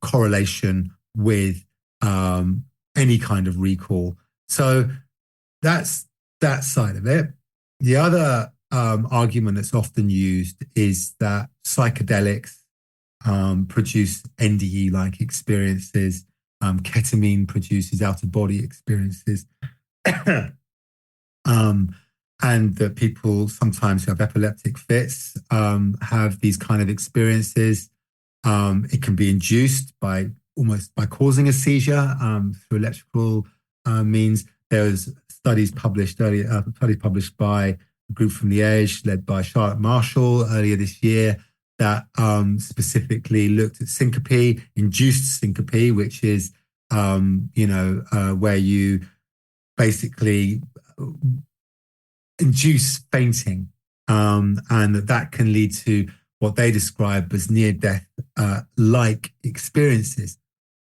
[SPEAKER 8] correlation with any kind of recall. So that's that side of it. The other argument that's often used is that psychedelics produce NDE-like experiences. Ketamine produces out-of-body experiences. And that people sometimes who have epileptic fits have these kind of experiences. It can be induced by causing a seizure through electrical means. There's studies published earlier, published by a group from Liège, led by Charlotte Marshall earlier this year, that specifically looked at syncope, induced syncope, which is where you basically induce fainting, and that can lead to what they describe as near-death like experiences.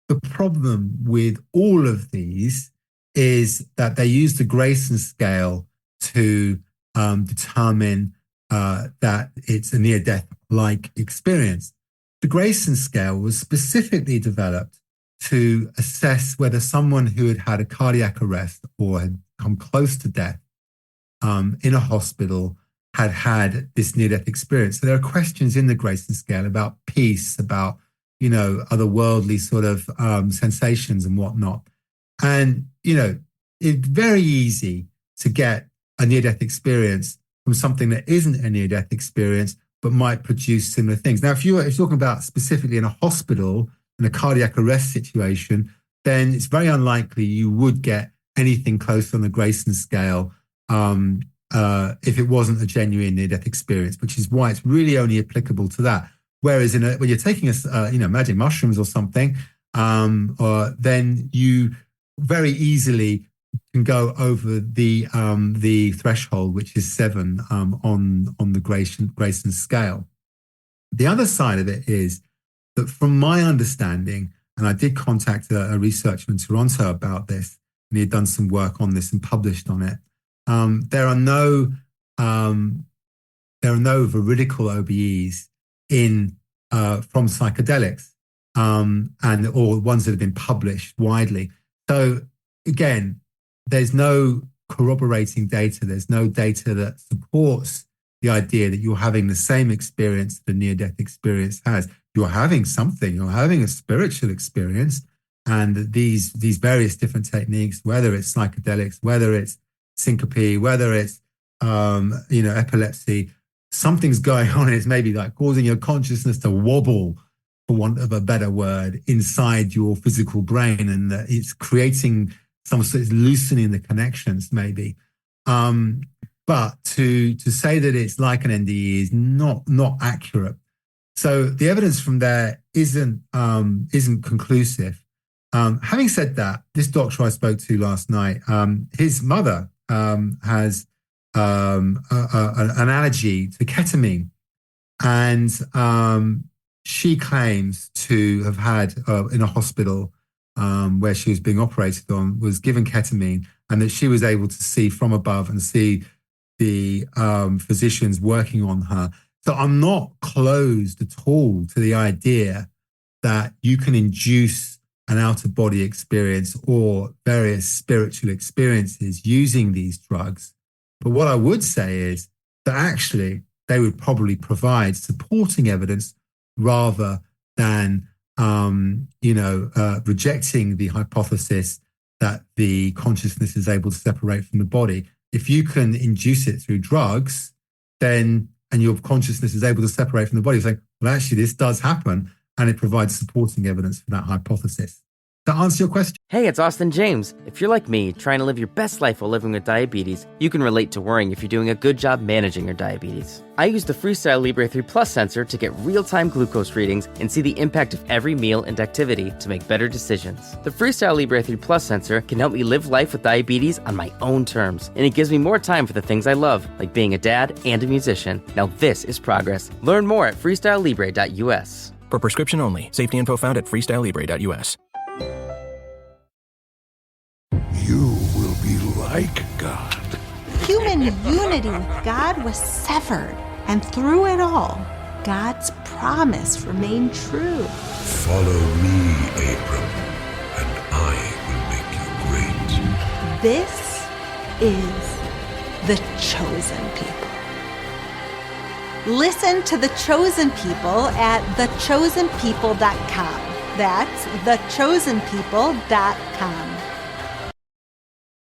[SPEAKER 8] The problem with all of these is that they use the Grayson scale to determine that it's a near-death like experience. The Grayson scale was specifically developed to assess whether someone who had had a cardiac arrest or had come close to death in a hospital had had this near-death experience. So there are questions in the Grayson scale about peace, about, otherworldly sort of sensations and whatnot. And, it's very easy to get a near-death experience from something that isn't a near-death experience, but might produce similar things. Now, if you're talking about specifically in a hospital, in a cardiac arrest situation, then it's very unlikely you would get anything close on the Grayson scale if it wasn't a genuine near-death experience, which is why it's really only applicable to that. Whereas when you're taking magic mushrooms or something, then you very easily can go over the threshold, which is 7 on the Grayson scale. The other side of it is that, from my understanding, and I did contact a researcher in Toronto about this, and he had done some work on this and published on it. There are no veridical OBEs from psychedelics, or ones that have been published widely. So again, there's no corroborating data. There's no data that supports the idea that you're having the same experience the near-death experience has. You're having something. You're having a spiritual experience, and these various different techniques, whether it's psychedelics, whether it's syncope, whether it's epilepsy, something's going on. It's maybe like causing your consciousness to wobble, for want of a better word, inside your physical brain, and that it's creating some sort of loosening the connections, maybe. But to say that it's like an NDE is not accurate. So the evidence from there isn't conclusive. Having said that, this doctor I spoke to last night, his mother has an allergy to ketamine, and she claims to have had in a hospital where she was being operated on, was given ketamine, and that she was able to see from above and see the physicians working on her. So I'm not closed at all to the idea that you can induce an out-of-body experience or various spiritual experiences using these drugs. But what I would say is that actually they would probably provide supporting evidence rather than rejecting the hypothesis that the consciousness is able to separate from the body. If you can induce it through drugs, then, and your consciousness is able to separate from the body, it's like, well, actually, this does happen, and it provides supporting evidence for that hypothesis. Does that answer your question?
[SPEAKER 1] Hey, it's Austin James. If you're like me, trying to live your best life while living with diabetes, you can relate to worrying if you're doing a good job managing your diabetes. I use the Freestyle Libre 3 Plus sensor to get real-time glucose readings and see the impact of every meal and activity to make better decisions. The Freestyle Libre 3 Plus sensor can help me live life with diabetes on my own terms, and it gives me more time for the things I love, like being a dad and a musician. Now this is progress. Learn more at freestylelibre.us.
[SPEAKER 2] For prescription only. Safety info found at freestylelibre.us.
[SPEAKER 3] You will be like God.
[SPEAKER 4] Human unity with God was severed, and through it all, God's promise remained true.
[SPEAKER 3] Follow me, Abram, and I will make you great.
[SPEAKER 4] This is the chosen people. Listen to the chosen people at thechosenpeople.com. That's thechosenpeople.com.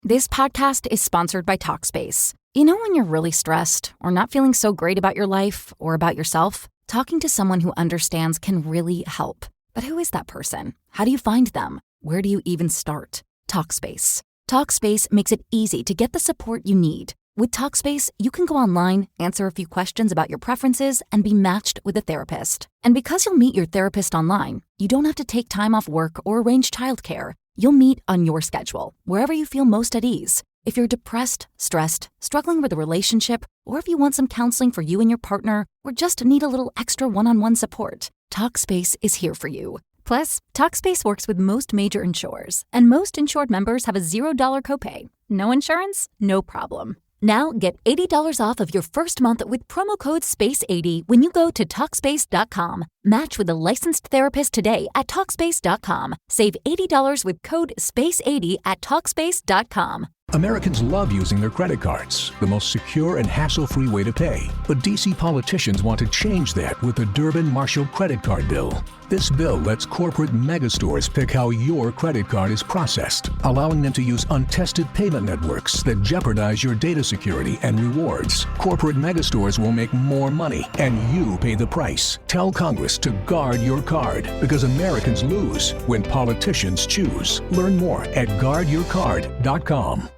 [SPEAKER 5] This podcast is sponsored by Talkspace. You know when you're really stressed or not feeling so great about your life or about yourself? Talking to someone who understands can really help. But who is that person? How do you find them? Where do you even start? Talkspace. Talkspace makes it easy to get the support you need. With Talkspace, you can go online, answer a few questions about your preferences, and be matched with a therapist. And because you'll meet your therapist online, you don't have to take time off work or arrange childcare. You'll meet on your schedule, wherever you feel most at ease. If you're depressed, stressed, struggling with a relationship, or if you want some counseling for you and your partner, or just need a little extra one-on-one support, Talkspace is here for you. Plus, Talkspace works with most major insurers, and most insured members have a $0 copay. No insurance? No problem. Now get $80 off of your first month with promo code SPACE80 when you go to Talkspace.com. Match with a licensed therapist today at Talkspace.com. Save $80 with code SPACE80 at Talkspace.com.
[SPEAKER 6] Americans love using their credit cards, the most secure and hassle-free way to pay. But DC politicians want to change that with the Durbin-Marshall credit card bill. This bill lets corporate megastores pick how your credit card is processed, allowing them to use untested payment networks that jeopardize your data security and rewards. Corporate megastores will make more money, and you pay the price. Tell Congress to guard your card, because Americans lose when politicians choose. Learn more at guardyourcard.com.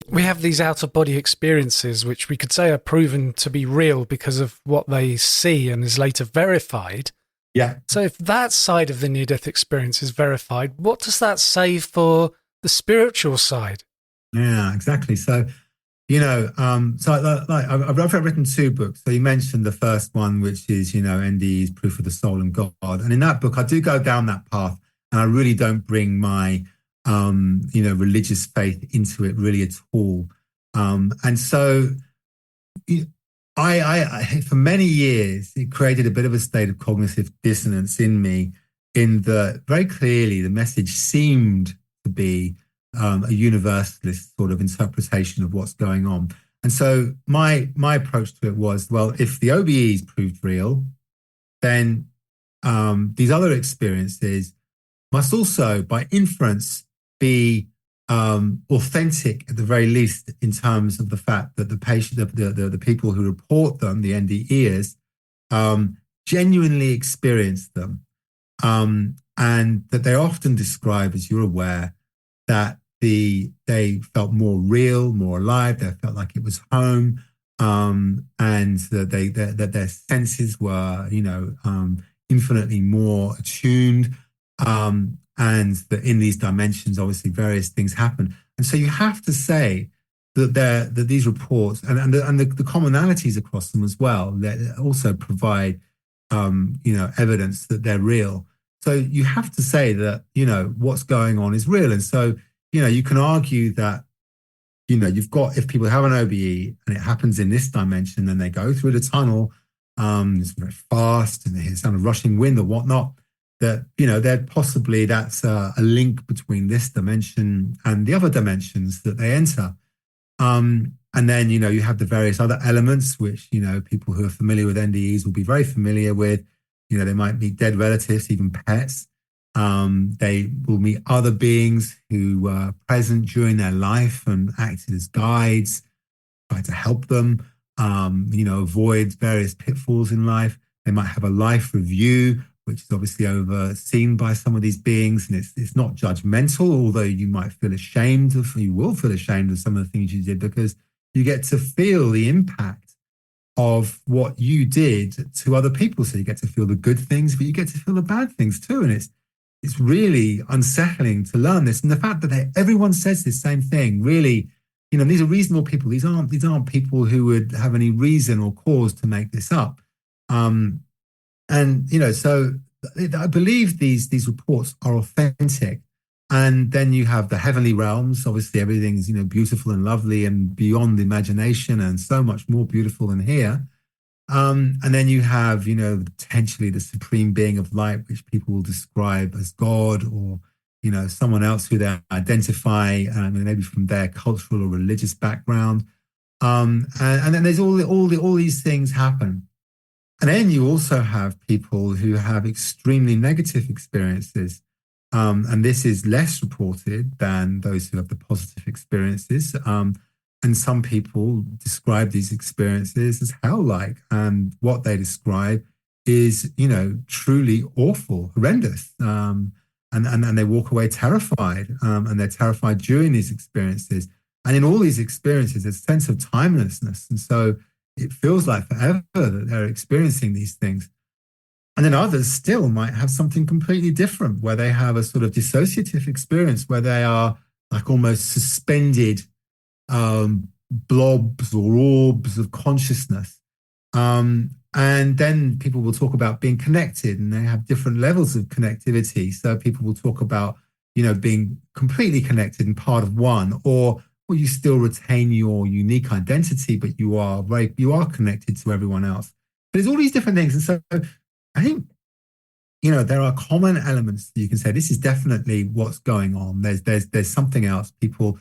[SPEAKER 7] We have these out-of-body experiences, which we could say are proven to be real because of what they see and is later verified.
[SPEAKER 8] Yeah.
[SPEAKER 7] So if that side of the near-death experience is verified, what does that say for the spiritual side?
[SPEAKER 8] Yeah, exactly. So, I've written two books. So you mentioned the first one, which is, NDEs, Proof of the Soul and God. And in that book, I do go down that path, and I really don't bring my religious faith into it really at all. And so I for many years, it created a bit of a state of cognitive dissonance in me, in that very clearly the message seemed to be a universalist sort of interpretation of what's going on. And so my approach to it was, well, if the OBEs proved real, then these other experiences must also, by inference, be authentic at the very least, in terms of the fact that the patient, the people who report them, the NDEs, genuinely experience them, and that they often describe, as you're aware, that they felt more real, more alive. They felt like it was home, and that their senses were, infinitely more attuned. And that in these dimensions, obviously, various things happen. And so you have to say that these reports and the commonalities across them as well, that also provide, evidence that they're real. So you have to say that, what's going on is real. And so, you can argue that, you've got, if people have an OBE and it happens in this dimension, then they go through the tunnel, it's very fast and they hear the sound of rushing wind or whatnot, that, that's a link between this dimension and the other dimensions that they enter. And then, you have the various other elements, which, people who are familiar with NDEs will be very familiar with. They might meet dead relatives, even pets. They will meet other beings who were present during their life and acted as guides, try to help them, avoid various pitfalls in life. They might have a life review which is obviously overseen by some of these beings, and it's not judgmental, although you might feel ashamed of, you will feel ashamed of some of the things you did, because you get to feel the impact of what you did to other people. So you get to feel the good things, but you get to feel the bad things too. And it's really unsettling to learn this. And the fact that everyone says this same thing, really, these are reasonable people. These aren't people who would have any reason or cause to make this up. So I believe these reports are authentic. And then you have the heavenly realms. Obviously, everything's, beautiful and lovely and beyond the imagination, and so much more beautiful than here. And then you have, potentially the supreme being of light, which people will describe as God, or, someone else who they identify, maybe from their cultural or religious background. And then there's all these things happen. And then you also have people who have extremely negative experiences. And this is less reported than those who have the positive experiences. And some people describe these experiences as hell-like. And what they describe is, truly awful, horrendous. And they walk away terrified. And they're terrified during these experiences. And in all these experiences, there's a sense of timelessness. And so it feels like forever that they're experiencing these things. And then others still might have something completely different, where they have a sort of dissociative experience, where they are like almost suspended blobs or orbs of consciousness. And then people will talk about being connected, and they have different levels of connectivity. So people will talk about, being completely connected and part of one, or you still retain your unique identity, but you are connected to everyone else. But there's all these different things. And so I think, there are common elements that you can say, this is definitely what's going on. There's something else. People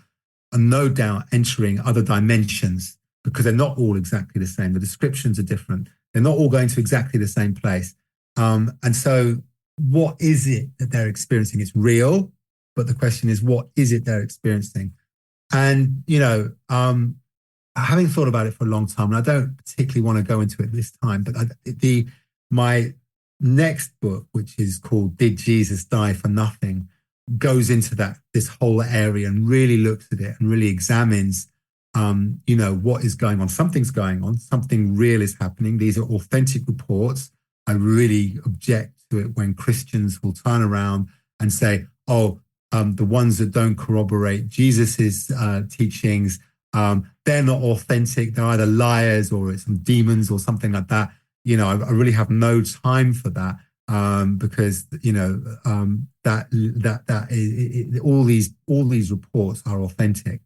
[SPEAKER 8] are no doubt entering other dimensions, because they're not all exactly the same. The descriptions are different. They're not all going to exactly the same place. And so what is it that they're experiencing? It's real, but the question is, what is it they're experiencing? And, having thought about it for a long time, and I don't particularly want to go into it this time, but my next book, which is called Did Jesus Die for Nothing, goes into this whole area and really looks at it and really examines, what is going on. Something's going on. Something real is happening. These are authentic reports. I really object to it when Christians will turn around and say, the ones that don't corroborate Jesus's teachings, they're not authentic. They're either liars or it's some demons or something like that. I really have no time for that, because all these reports are authentic.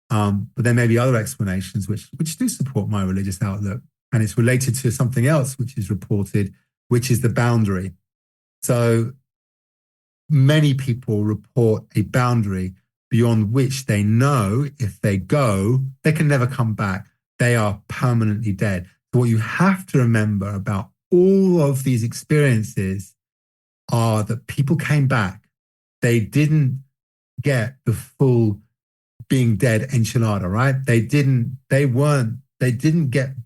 [SPEAKER 8] But there may be other explanations which do support my religious outlook, and it's related to something else which is reported, which is the boundary. So many people report a boundary beyond which they know if they go, they can never come back. They are permanently dead. So what you have to remember about all of these experiences are that people came back. They didn't get the full being dead enchilada, right? They didn't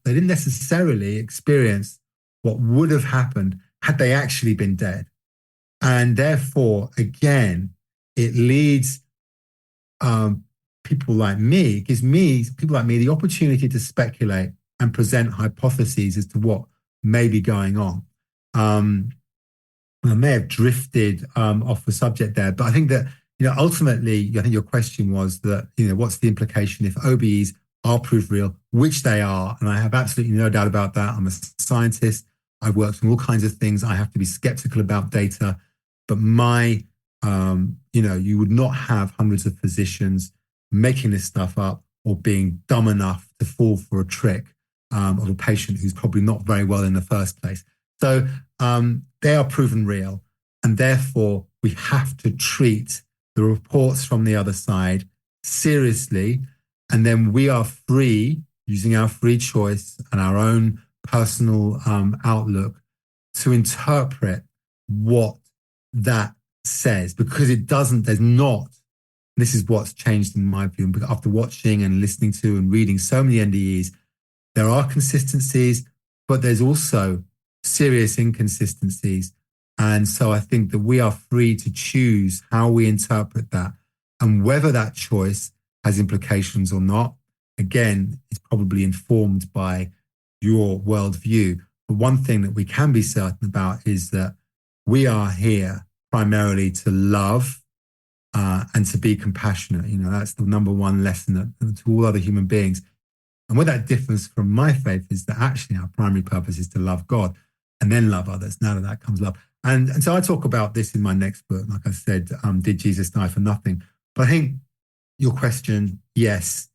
[SPEAKER 8] necessarily experience what would have happened had they actually been dead. And therefore, again, it leads people like me, gives people like me the opportunity to speculate and present hypotheses as to what may be going on. I may have drifted off the subject there, but I think that, ultimately, I think your question was that, what's the implication if OBEs are proved real, which they are, and I have absolutely no doubt about that. I'm a scientist. I've worked on all kinds of things. I have to be skeptical about data, but you would not have hundreds of physicians making this stuff up or being dumb enough to fall for a trick of a patient who's probably not very well in the first place. So they are proven real, and therefore we have to treat the reports from the other side seriously, and then we are free, using our free choice and our own personal outlook, to interpret what that says, because this is what's changed in my view, after watching and listening to and reading so many NDEs, there are consistencies, but there's also serious inconsistencies. And so I think that we are free to choose how we interpret that, and whether that choice has implications or not, again, is probably informed by your worldview. But one thing that we can be certain about is that we are here primarily to love and to be compassionate. You know, that's the number one lesson to all other human beings. And where that differs from my faith is that actually our primary purpose is to love God and then love others. Now that comes love. And so I talk about this in my next book. Like I said, Did Jesus Die for Nothing? But I think your question, yes,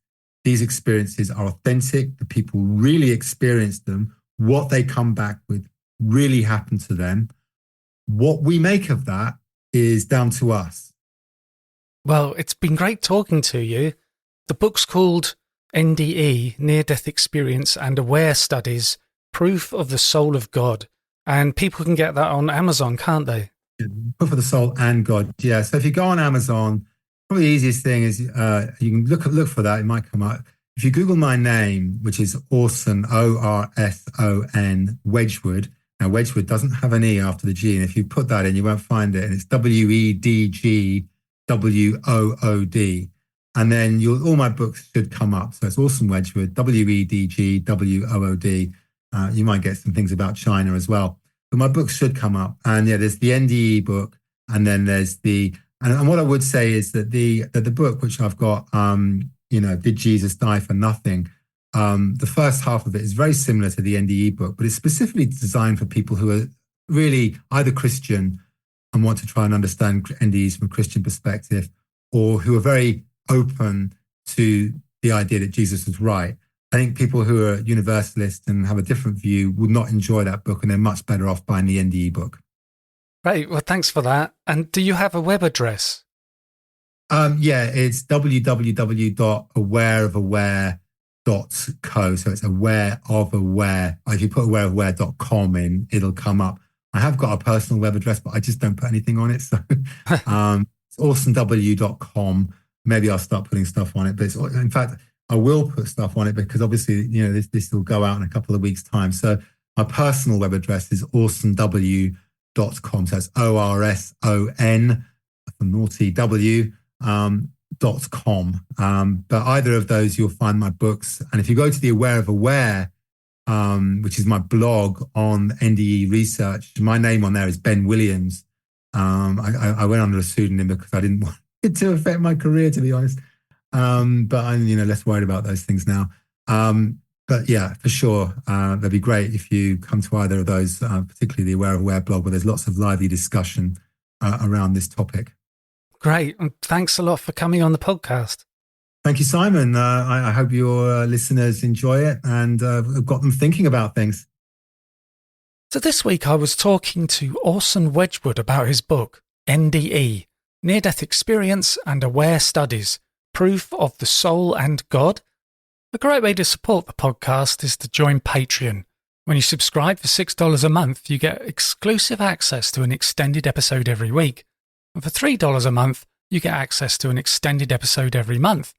[SPEAKER 8] these experiences are authentic. The people really experienced them. What they come back with really happened to them. What we make of that is down to us.
[SPEAKER 7] Well, it's been great talking to you. The book's called NDE, Near-Death Experience and Aware Studies, Proof of the Soul of God. And people can get that on Amazon, can't they?
[SPEAKER 8] Proof of the Soul and God. Yeah. So if you go on Amazon, probably the easiest thing is you can look for that. It might come up. If you Google my name, which is Orson, Orson Wedgwood. Now, Wedgwood doesn't have an E after the G. And if you put that in, you won't find it. And it's WEDGWOOD. And then all my books should come up. So it's Orson Wedgwood, WEDGWOOD. You might get some things about China as well. But my books should come up. And yeah, there's the NDE book. And then there's and what I would say is that the book, which I've got, Did Jesus Die for Nothing? The first half of it is very similar to the NDE book, but it's specifically designed for people who are really either Christian and want to try and understand NDEs from a Christian perspective, or who are very open to the idea that Jesus was right. I think people who are universalist and have a different view would not enjoy that book, and they're much better off buying the NDE book.
[SPEAKER 7] Great. Well, thanks for that. And do you have a web address?
[SPEAKER 8] Yeah, it's www.awareofaware.co. So it's aware of aware. If you put awareofaware.com in, it'll come up. I have got a personal web address, but I just don't put anything on it. So it's orsonw.com. Maybe I'll start putting stuff on it. But in fact, I will put stuff on it because obviously, this will go out in a couple of weeks' time. So my personal web address is orsonw.com. So that's ORSON, naughty W, .com. But either of those, you'll find my books. And if you go to the Aware of Aware, which is my blog on NDE research, my name on there is Ben Williams. I went under a pseudonym because I didn't want it to affect my career, to be honest. But I'm less worried about those things now. But yeah, for sure, that'd be great if you come to either of those, particularly the Aware of Aware blog, where there's lots of lively discussion around this topic.
[SPEAKER 7] Great. And thanks a lot for coming on the podcast.
[SPEAKER 8] Thank you, Simon. I hope your listeners enjoy it and have got them thinking about things.
[SPEAKER 7] So this week I was talking to Orson Wedgwood about his book, NDE, Near-Death Experience and Aware Studies, Proof of the Soul and God. A great way to support the podcast is to join Patreon. When you subscribe for $6 a month, you get exclusive access to an extended episode every week. And for $3 a month, you get access to an extended episode every month.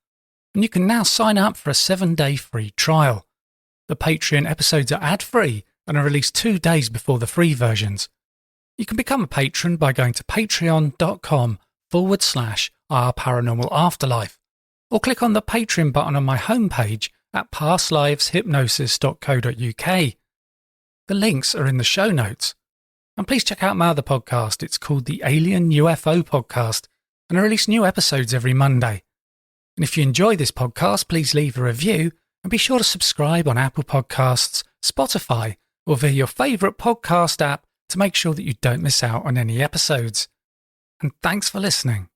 [SPEAKER 7] And you can now sign up for a 7-day free trial. The Patreon episodes are ad-free and are released 2 days before the free versions. You can become a patron by going to patreon.com/Our Paranormal Afterlife, or click on the Patreon button on my homepage at pastliveshypnosis.co.uk. The links are in the show notes. And please check out my other podcast. It's called the Alien UFO Podcast, and I release new episodes every Monday. And if you enjoy this podcast, please leave a review and be sure to subscribe on Apple Podcasts, Spotify, or via your favourite podcast app to make sure that you don't miss out on any episodes. And thanks for listening.